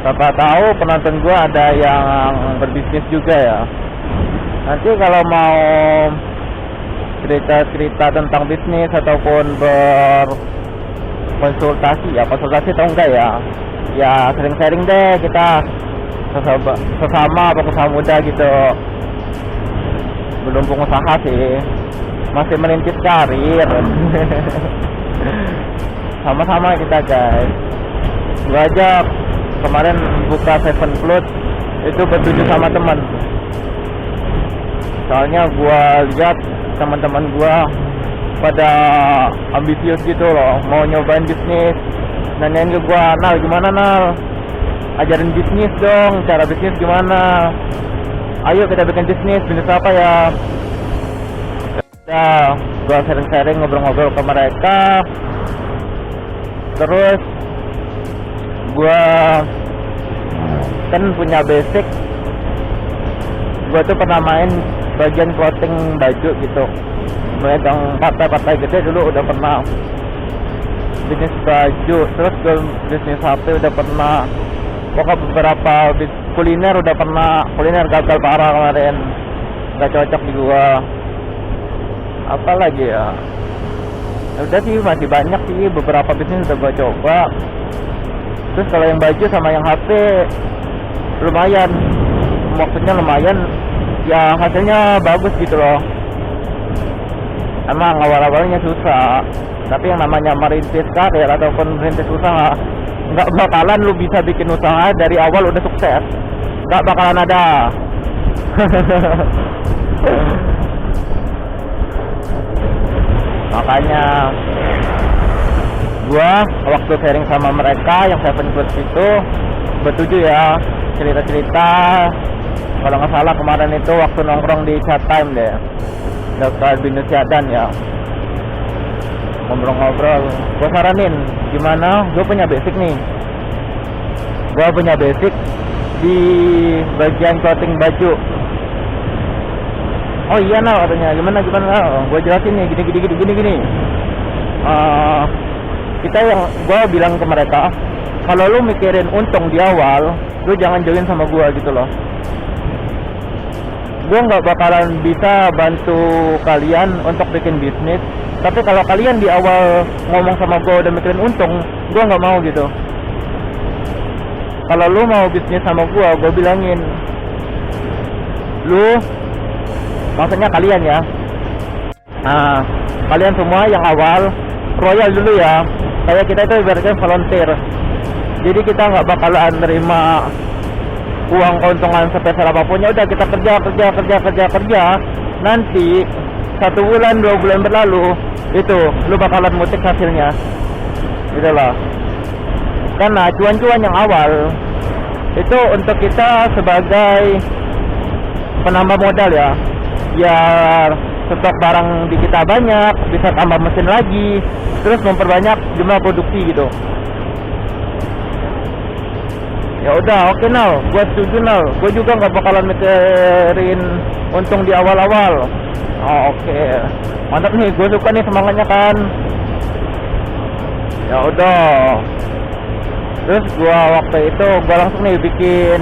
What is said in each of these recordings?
Siapa tahu penonton gua ada yang berbisnis juga ya. Nanti kalau mau cerita-cerita tentang bisnis ataupun berkonsultasi ya, konsultasi atau enggak ya, ya sering-sering deh kita sesama pengusaha muda gitu, belum pengusaha sih, masih merintis karir. Sama-sama kita guys. Gua aja kemarin buka Seven Flood itu bertujuh sama teman. Soalnya gua lihat teman-teman gua pada ambisius gitu loh, mau nyobain bisnis. Nanyain ke gua, "Nal, gimana Nal? Ajarin bisnis dong, cara bisnis gimana? Ayo kita bikin bisnis apa ya?" Ya, gua sering-sering ngobrol-ngobrol ke mereka. Terus gua kan punya basic, gua tuh pernah main bagian clothing baju gitu, megang partai-partai gede dulu udah pernah bisnis baju. Terus gue bisnis HP udah pernah, pokoknya beberapa kuliner udah pernah. Kuliner gagal parah kemarin, nggak cocok di gua. Apa lagi ya, udah sih masih banyak sih beberapa bisnis udah gua coba. Terus kalau yang baju sama yang HP lumayan, maksudnya lumayan ya, hasilnya bagus gitu loh. Emang awal-awalnya susah, tapi yang namanya merintis karir ataupun merintis usaha, nggak bakalan lu bisa bikin usaha dari awal udah sukses, nggak bakalan ada. Makanya gua waktu sharing sama mereka yang Seven Club itu bertujuh ya, cerita-cerita. Kalau nggak salah kemarin itu waktu nongkrong di chat time deh, dekat Binus Yadan ya, ngobrol-ngobrol. Gue saranin, gimana? Gue punya basic nih. Gue punya basic di bagian clothing baju. Oh iya Nal, katanya gimana? Gue jelasin nih, gini. Kita yang gue bilang ke mereka, kalau lu mikirin untung di awal, lu jangan join sama gue gitu loh. Gue nggak bakalan bisa bantu kalian untuk bikin bisnis, tapi kalau kalian di awal ngomong sama gue udah mikirin untung, gue nggak mau gitu. Kalau lu mau bisnis sama gue bilangin, lu, maksudnya kalian ya, nah kalian semua yang awal royal dulu ya. Kayak kita itu ibaratnya volunteer, jadi kita nggak bakalan nerima uang keuntungan sebesar apapun. Ya udah kita kerja. Nanti 1 bulan 2 bulan berlalu, itu lu bakalan mutik hasilnya gitu loh. Karena cuan-cuan yang awal itu untuk kita sebagai penambah modal ya, biar stok barang di kita banyak, bisa tambah mesin lagi, terus memperbanyak jumlah produksi gitu. Ya udah, oke Nal, gue setuju Nal. Gue juga nggak bakalan mikirin untung di awal-awal. Oh, oke. Mantap nih, gue suka nih semangatnya kan. Ya udah. Terus gue waktu itu gue langsung nih bikin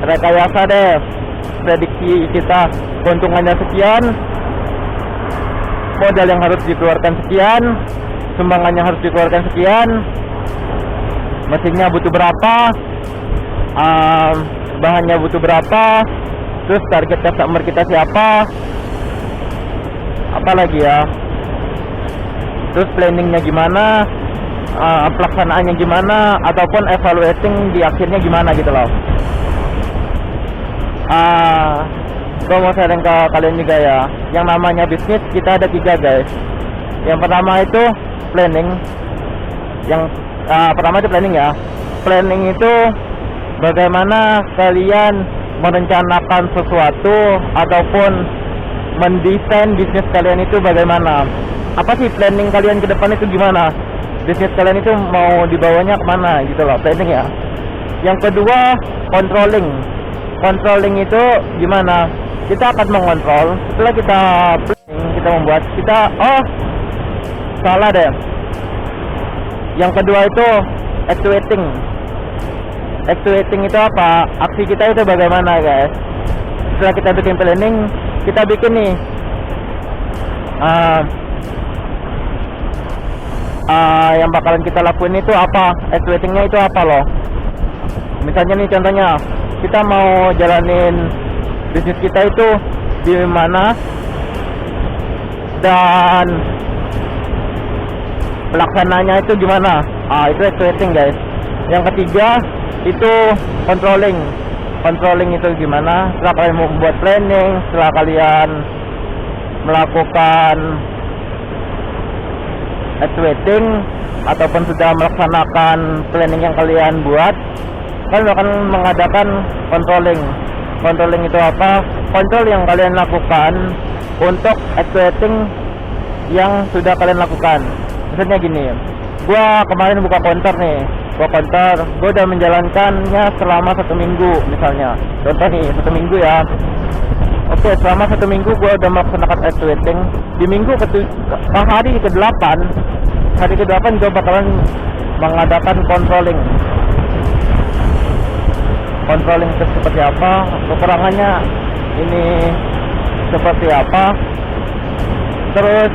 rekayasa deh, prediksi kita, keuntungannya sekian, modal yang harus dikeluarkan sekian, sumbangannya harus dikeluarkan sekian, mesinnya butuh berapa, bahannya butuh berapa, terus target customer kita siapa, apa lagi ya, terus planningnya gimana, pelaksanaannya gimana, ataupun evaluating di akhirnya gimana gitu loh. Gue mau sharing ke kalian juga ya, yang namanya bisnis kita ada 3 guys. Yang pertama itu planning. Yang pertama itu planning ya. Planning itu bagaimana kalian merencanakan sesuatu ataupun mendesain bisnis kalian itu bagaimana. Apa sih planning kalian ke depan itu gimana? Bisnis kalian itu mau dibawanya kemana gitu loh, planning ya. Yang kedua, controlling. Controlling itu gimana? Kita akan mengontrol setelah kita planning, kita membuat, kita salah deh. Yang kedua itu actuating. Actuating itu apa? Aksi kita itu bagaimana guys? Setelah kita bikin planning, kita bikin nih yang bakalan kita lakuin itu apa, actuatingnya itu apa loh. Misalnya nih contohnya, kita mau jalanin bisnis kita itu di mana dan pelaksananya itu gimana. Itu actuating guys. Yang ketiga itu controlling. Controlling itu gimana? Setelah kalian membuat planning, setelah kalian melakukan actuating ataupun sudah melaksanakan planning yang kalian buat, kalian akan mengadakan controlling. Controlling itu apa? Kontrol yang kalian lakukan untuk actuating yang sudah kalian lakukan. Misalnya gini, gua kemarin buka konter nih, gua udah menjalankannya selama 1 minggu misalnya. Contoh nih, 1 minggu ya. Oke, selama 1 minggu gua udah melaksanakan actuating. Di minggu hari ke-8 gua bakalan mengadakan controlling. Controlling itu seperti apa, kekurangannya ini seperti apa, terus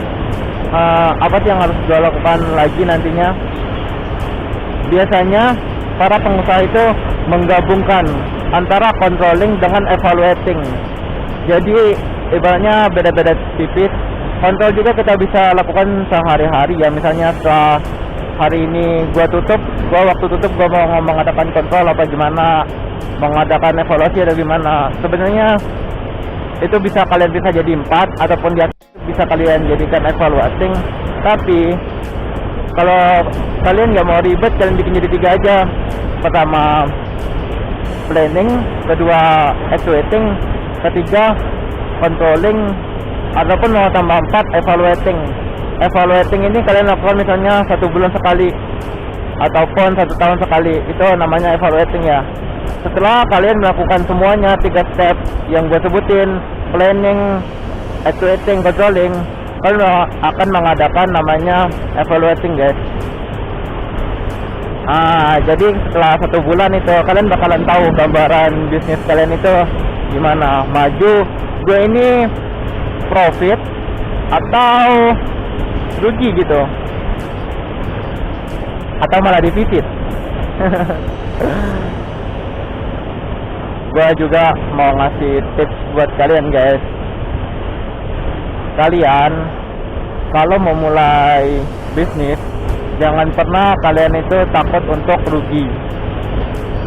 apa sih yang harus gue lakukan lagi nantinya. Biasanya para pengusaha itu menggabungkan antara controlling dengan evaluating. Jadi ibaratnya beda-beda tipis. Kontrol juga kita bisa lakukan sehari-hari ya. Misalnya setelah hari ini waktu tutup gua mau mengadakan kontrol apa gimana, mengadakan evaluasi ada gimana. Sebenarnya itu bisa jadi 4 ataupun bisa kalian jadikan evaluating. Tapi kalau kalian nggak mau ribet, kalian bikin jadi 3 aja. Pertama planning, kedua actuating, ketiga controlling, ataupun mau tambah 4 evaluating. Evaluating ini kalian lakukan misalnya 1 bulan sekali ataupun 1 tahun sekali, itu namanya evaluating ya. Setelah kalian melakukan semuanya 3 step yang gue sebutin, planning, actuating, controlling, kalian akan mengadakan namanya evaluating guys. Jadi setelah 1 bulan itu kalian bakalan tahu gambaran bisnis kalian itu gimana, maju, gue ini profit atau rugi gitu, atau malah defisit. Gue juga mau ngasih tips buat kalian guys. Kalian kalau mau mulai bisnis, jangan pernah kalian itu takut untuk rugi.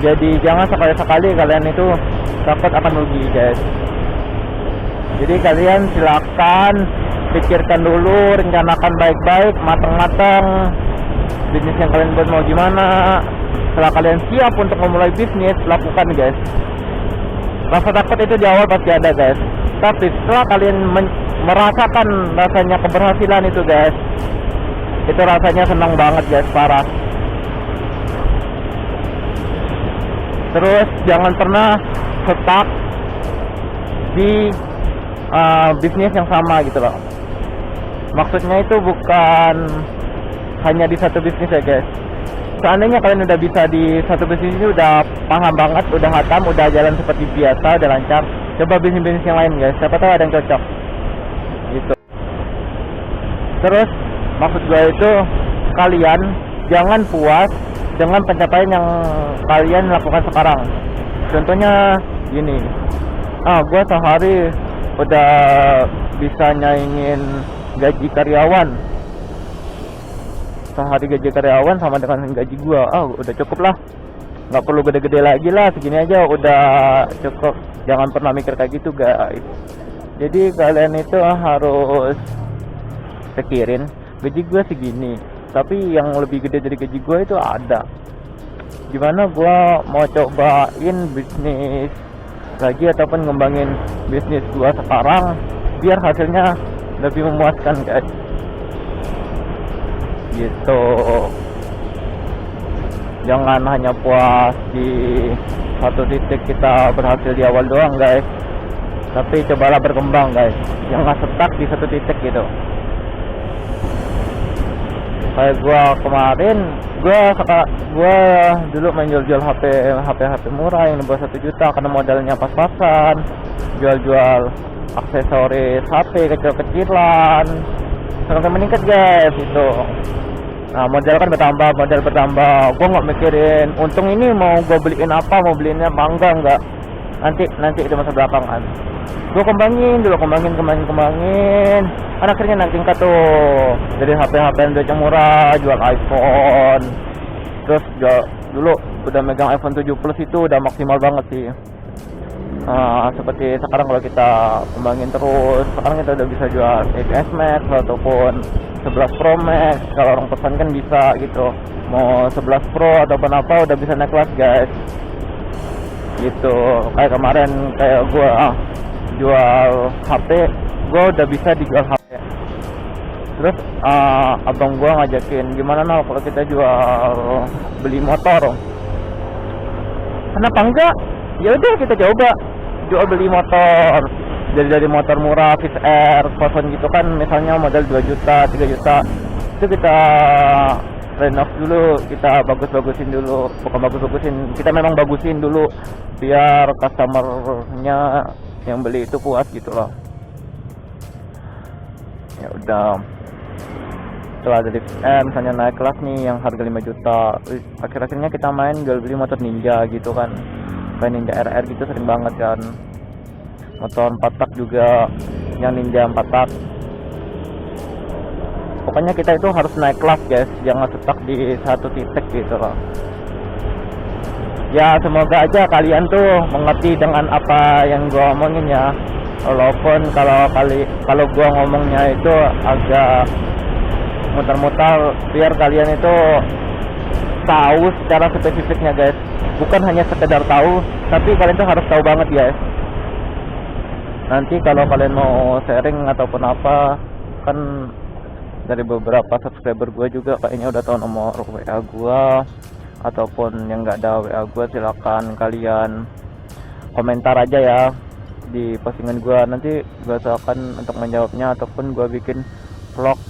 Jadi jangan sekali-sekali kalian itu takut akan rugi guys. Jadi kalian silakan pikirkan dulu, rencanakan baik-baik, matang-matang bisnis yang kalian buat mau gimana. Setelah kalian siap untuk memulai bisnis, lakukan guys. Rasa takut itu di awal pasti ada guys, tapi setelah kalian merasakan rasanya keberhasilan itu guys, itu rasanya senang banget guys, parah. Terus jangan pernah stuck di bisnis yang sama gitu loh. Maksudnya itu bukan hanya di satu bisnis ya guys. Seandainya kalian udah bisa di satu bisnis itu, udah paham banget, udah hatam, udah jalan seperti biasa, udah lancar, coba bisnis-bisnis yang lain guys, siapa tahu ada yang cocok gitu. Terus maksud gue itu, kalian jangan puas dengan pencapaian yang kalian lakukan sekarang. Contohnya gini, gue sehari udah bisa nyaingin gaji karyawan. Sehari gaji karyawan sama dengan gaji gue, udah cukup lah, nggak perlu gede-gede lagi lah, segini aja udah cukup. Jangan pernah mikir kayak gitu guys. Jadi kalian itu harus pikirin, gaji gue segini, tapi yang lebih gede dari gaji gue itu ada. Gimana gue mau cobain bisnis lagi ataupun ngembangin bisnis gue sekarang biar hasilnya lebih memuaskan guys, gitu. Jangan hanya puas di satu titik kita berhasil di awal doang guys, tapi cobalah berkembang guys, jangan stuck di satu titik gitu. Kayak gua kemarin, gua dulu main jual HP murah yang di bawah 1 juta karena modalnya pas-pasan, jual aksesoris HP kecil-kecilan, semakin meningkat guys itu. Nah modal kan bertambah, gua nggak mikirin untung ini mau gua beliin apa, mau beliinnya apa enggak, nanti itu masa belakangan. Gua kembangin, kan akhirnya naik tingkat tuh dari HP yang murah, jual iPhone, terus dulu udah megang iPhone 7 Plus itu udah maksimal banget sih. Seperti sekarang kalau kita kembangin terus, sekarang kita udah bisa jual XS Max ataupun 11 Pro Max. Kalau orang pesan kan bisa gitu, mau 11 Pro ataupun apa udah bisa naik kelas guys gitu. Kayak kemarin kayak gua jual HP, gua udah bisa dijual HP. Terus abang gua ngajakin, gimana kalau kita beli motor, kenapa enggak? Ya udah kita coba jual beli motor, dari motor murah Fix Air Cosson gitu kan, misalnya modal 2 juta 3 juta, itu kita renov dulu, kita bagusin dulu, bukan kita memang bagusin dulu biar customernya yang beli itu puas gitu loh. Ya udah, setelah dari misalnya naik kelas nih yang harga 5 juta, akhir-akhirnya kita main jual beli motor Ninja gitu kan, kayak Ninja RR gitu sering banget kan, motor 4 tak juga yang Ninja 4 tak. Pokoknya kita itu harus naik kelas guys, jangan stuck di satu titik gitu loh. Ya semoga aja kalian tuh mengerti dengan apa yang gua omongin ya, walaupun kalau gua ngomongnya itu agak muter-muter, biar kalian itu tahu secara spesifiknya guys, bukan hanya sekedar tahu, tapi kalian tuh harus tahu banget guys. Nanti kalau kalian mau sharing ataupun apa, kan dari beberapa subscriber gue juga kayaknya udah tahu nomor WA gue, ataupun yang nggak ada WA gue silakan kalian komentar aja ya di postingan gue, nanti gue akan untuk menjawabnya ataupun gue bikin vlog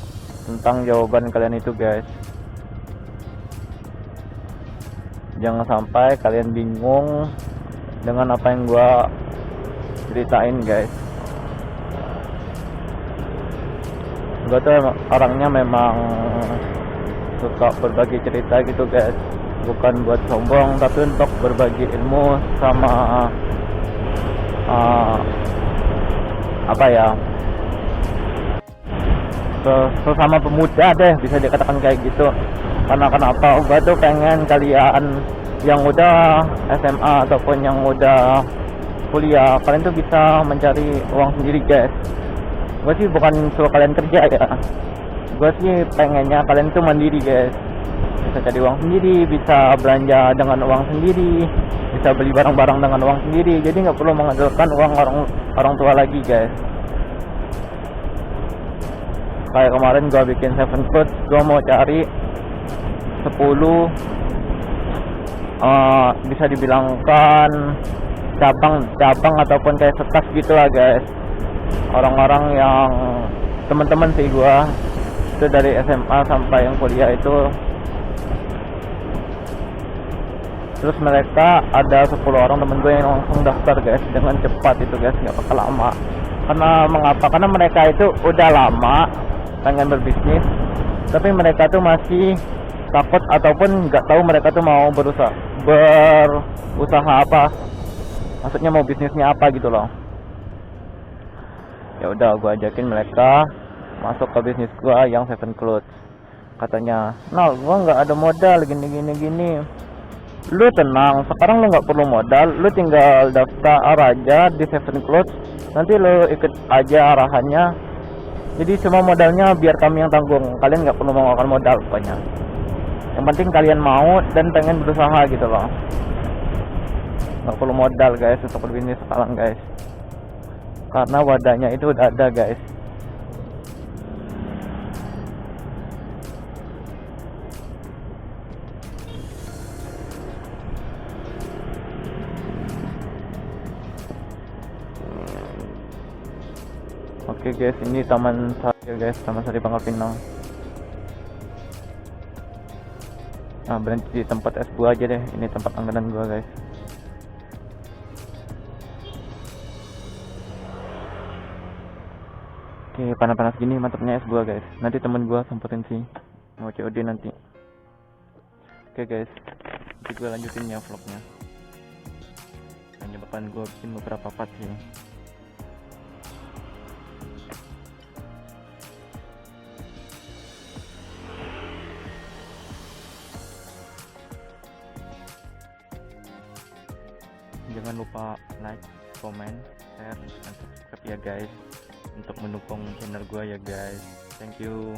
tentang jawaban kalian itu guys. Jangan sampai kalian bingung dengan apa yang gua ceritain guys. Gua tuh orangnya memang suka berbagi cerita gitu guys, bukan buat sombong tapi untuk berbagi ilmu sama apa ya, sesama pemuda deh, bisa dikatakan kayak gitu. Karena kenapa? Gua tuh pengen kalian yang udah SMA ataupun yang udah kuliah, kalian tuh bisa mencari uang sendiri guys. Gua sih bukan suruh kalian kerja ya, gua sih pengennya kalian tuh mandiri guys, bisa cari uang sendiri, bisa belanja dengan uang sendiri, bisa beli barang-barang dengan uang sendiri, jadi nggak perlu mengandalkan uang orang tua lagi guys. Kayak kemarin gua bikin 7 Clothes, gua mau cari 10 bisa dibilangkan cabang ataupun kayak setas gitu lah guys. Orang-orang yang teman-teman sih gua itu dari SMA sampai yang kuliah itu, terus mereka ada 10 orang temen gue yang langsung daftar guys dengan cepat itu guys, nggak bakal lama. Karena mengapa? Karena mereka itu udah lama pengen berbisnis, tapi mereka tuh masih takut ataupun nggak tahu mereka tuh mau berusaha apa, maksudnya mau bisnisnya apa gitu loh. Ya udah gua ajakin mereka masuk ke bisnis gua yang 7 Clothes. Katanya, "Nah, gua nggak ada modal gini. Lu tenang, sekarang lu nggak perlu modal, lu tinggal daftar aja di 7 Clothes, nanti lu ikut aja arahannya. Jadi semua modalnya biar kami yang tanggung, kalian nggak perlu mengeluarkan modal pokoknya. Yang penting kalian mau dan pengen berusaha gitu loh. Nggak perlu modal guys untuk berbisnis sekarang guys, karena wadahnya itu udah ada guys." Oke guys, ini taman saya guys, Taman Sari Pangkal Pinang. Berhenti di tempat es buah aja deh. Ini tempat langganan gua guys. Oke, panas-panas gini mantapnya es buah guys. Nanti temen gua sempetin sih mau COD nanti. Oke guys, nanti gua lanjutin ya vlognya. Hanya bakalan gua bikin beberapa part sih. Jangan lupa like, comment, share, dan subscribe ya guys, untuk mendukung channel gua ya guys. Thank you.